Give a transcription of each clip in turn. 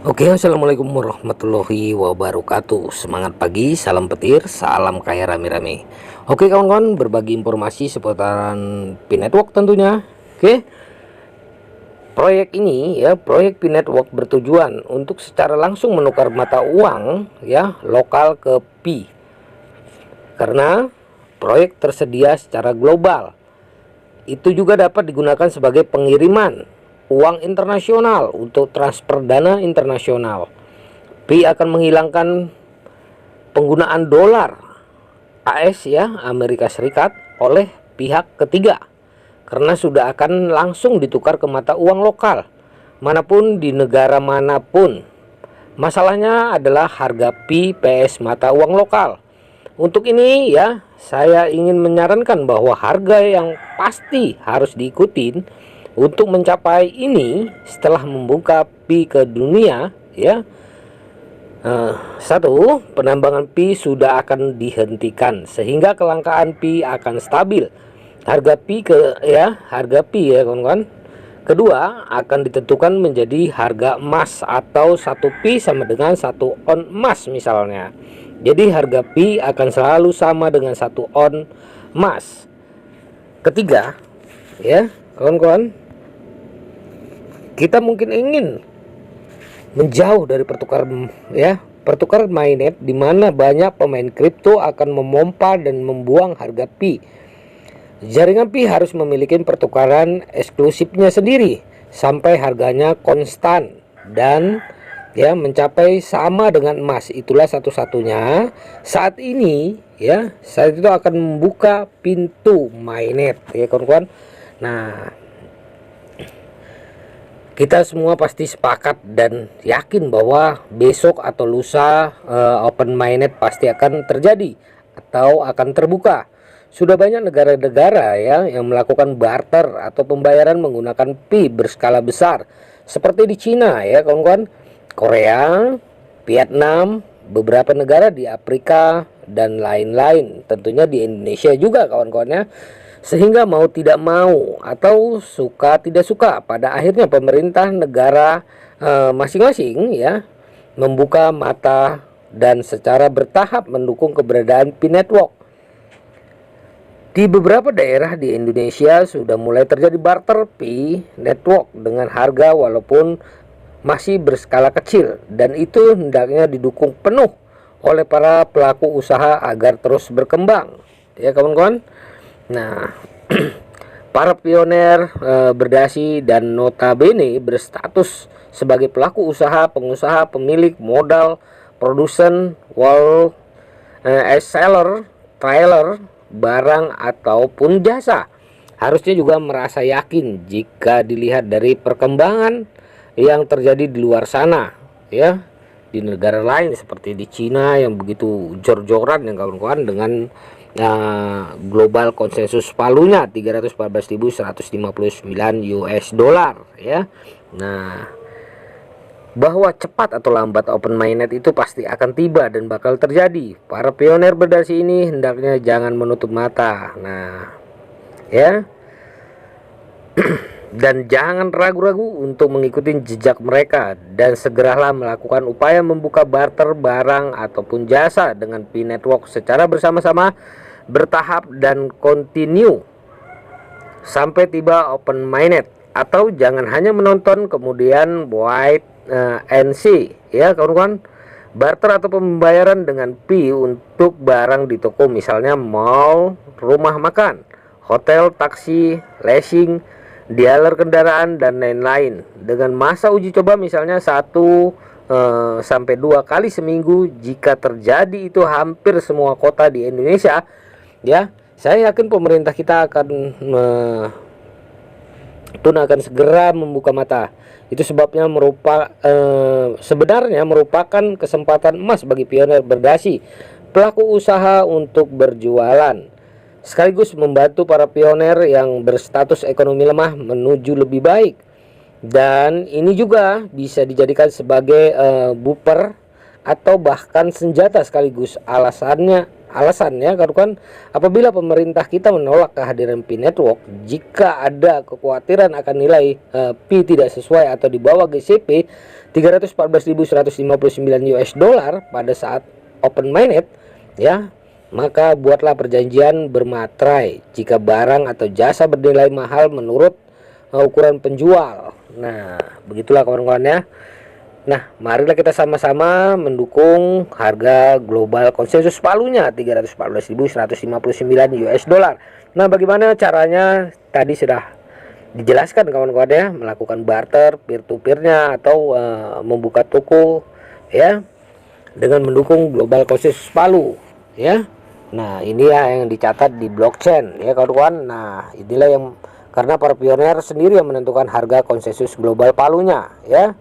Oke, assalamualaikum warahmatullahi wabarakatuh. Semangat pagi, salam petir, salam kaya rame-rame. Oke kawan-kawan, berbagi informasi seputaran P-Network tentunya. Oke, proyek ini ya, proyek P-Network bertujuan untuk secara langsung menukar mata uang ya lokal ke Pi. Karena proyek tersedia secara global. Itu juga dapat digunakan sebagai pengiriman uang internasional untuk transfer dana internasional. Pi akan menghilangkan penggunaan dolar AS ya, Amerika Serikat, oleh pihak ketiga karena sudah akan langsung ditukar ke mata uang lokal manapun di negara manapun. Masalahnya adalah harga Pi PS mata uang lokal. Untuk ini ya, saya ingin menyarankan bahwa harga yang pasti harus diikutin untuk mencapai ini setelah membuka Pi ke dunia ya. Satu, penambangan Pi sudah akan dihentikan sehingga kelangkaan Pi akan stabil. Harga Pi harga Pi ya kawan-kawan. Kedua, akan ditentukan menjadi harga emas atau 1 Pi sama dengan 1 on emas misalnya. Jadi harga Pi akan selalu sama dengan 1 on emas. Ketiga, ya kawan-kawan, kita mungkin ingin menjauh dari pertukaran mainnet di mana banyak pemain kripto akan memompa dan membuang harga Pi. Jaringan Pi harus memiliki pertukaran eksklusifnya sendiri sampai harganya konstan dan ya mencapai sama dengan emas. Itulah satu-satunya saat ini ya, saat itu akan membuka pintu mainnet ya kawan-kawan. Nah, kita semua pasti sepakat dan yakin bahwa besok atau lusa open mainnet pasti akan terjadi atau akan terbuka. Sudah banyak negara-negara ya yang melakukan barter atau pembayaran menggunakan Pi berskala besar seperti di Cina ya kawan-kawan, Korea, Vietnam, beberapa negara di Afrika dan lain-lain, tentunya di Indonesia juga kawan-kawannya. Sehingga mau tidak mau atau suka tidak suka, pada akhirnya pemerintah negara masing-masing ya membuka mata dan secara bertahap mendukung keberadaan P-Network. Di beberapa daerah di Indonesia sudah mulai terjadi barter P-Network dengan harga walaupun masih berskala kecil, dan itu hendaknya didukung penuh oleh para pelaku usaha agar terus berkembang ya kawan-kawan. Nah, para pioner berdasi dan notabene berstatus sebagai pelaku usaha, pengusaha, pemilik modal, produsen, seller, trailer, barang ataupun jasa harusnya juga merasa yakin jika dilihat dari perkembangan yang terjadi di luar sana ya, di negara lain seperti di Cina yang begitu jor-joran yang kawan-kawan dengan global konsensus valunya 314.159 US dollar ya. Nah, bahwa cepat atau lambat open mainnet itu pasti akan tiba dan bakal terjadi. Para pioner berdasi ini hendaknya jangan menutup mata. Nah, ya. Dan jangan ragu-ragu untuk mengikuti jejak mereka dan segeralah melakukan upaya membuka barter barang ataupun jasa dengan P-Network secara bersama-sama, bertahap dan kontinu sampai tiba open mainnet. Atau jangan hanya menonton kemudian wait and see ya kawan-kawan. Barter atau pembayaran dengan Pi untuk barang di toko misalnya mall, rumah makan, hotel, taksi, leasing, dealer kendaraan dan lain-lain dengan masa uji coba misalnya 1 sampai 2 kali seminggu. Jika terjadi itu hampir semua kota di Indonesia ya, saya yakin pemerintah kita akan segera membuka mata. Itu sebabnya sebenarnya merupakan kesempatan emas bagi pioner berdasi pelaku usaha untuk berjualan, sekaligus membantu para pioner yang berstatus ekonomi lemah menuju lebih baik. Dan ini juga bisa dijadikan sebagai buffer atau bahkan senjata sekaligus. Alasannya Alasannya kawan-kawan, apabila pemerintah kita menolak kehadiran Pi Network, jika ada kekhawatiran akan nilai Pi tidak sesuai atau di bawah GCP 314.159 US dollar pada saat open mainnet, ya, maka buatlah perjanjian bermaterai jika barang atau jasa bernilai mahal menurut ukuran penjual. Nah, begitulah kawan-kawan ya. Nah, marilah kita sama-sama mendukung harga global konsensus palunya 314.159 US dollar. Nah, bagaimana caranya? Tadi sudah dijelaskan kawan-kawan ya, melakukan barter peer to peernya atau membuka toko ya dengan mendukung global konsensus palu ya. Nah, ini ya yang dicatat di blockchain ya kawan-kawan. Nah, inilah yang karena para pioner sendiri yang menentukan harga konsensus global palunya ya.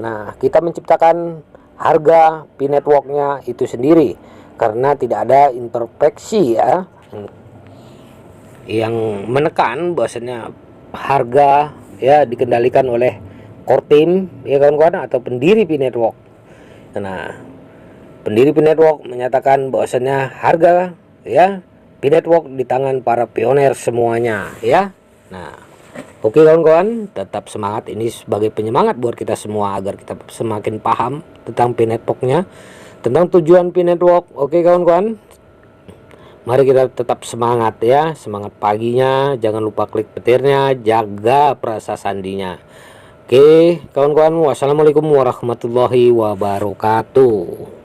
Nah, kita menciptakan harga Pi Network-nya itu sendiri karena tidak ada intervensi ya yang menekan bahwasanya harga ya dikendalikan oleh core team ya kawan-kawan atau pendiri Pi Network. Nah, pendiri Pi Network menyatakan bahwasanya harga ya Pi Network di tangan para pioner semuanya ya. Nah, oke kawan-kawan, tetap semangat. Ini sebagai penyemangat buat kita semua agar kita semakin paham tentang Pi Network-nya, tentang tujuan Pi Network. Oke kawan-kawan, mari kita tetap semangat ya. Semangat paginya, jangan lupa klik petirnya, jaga perasa sandinya. Oke kawan-kawan, wassalamualaikum warahmatullahi wabarakatuh.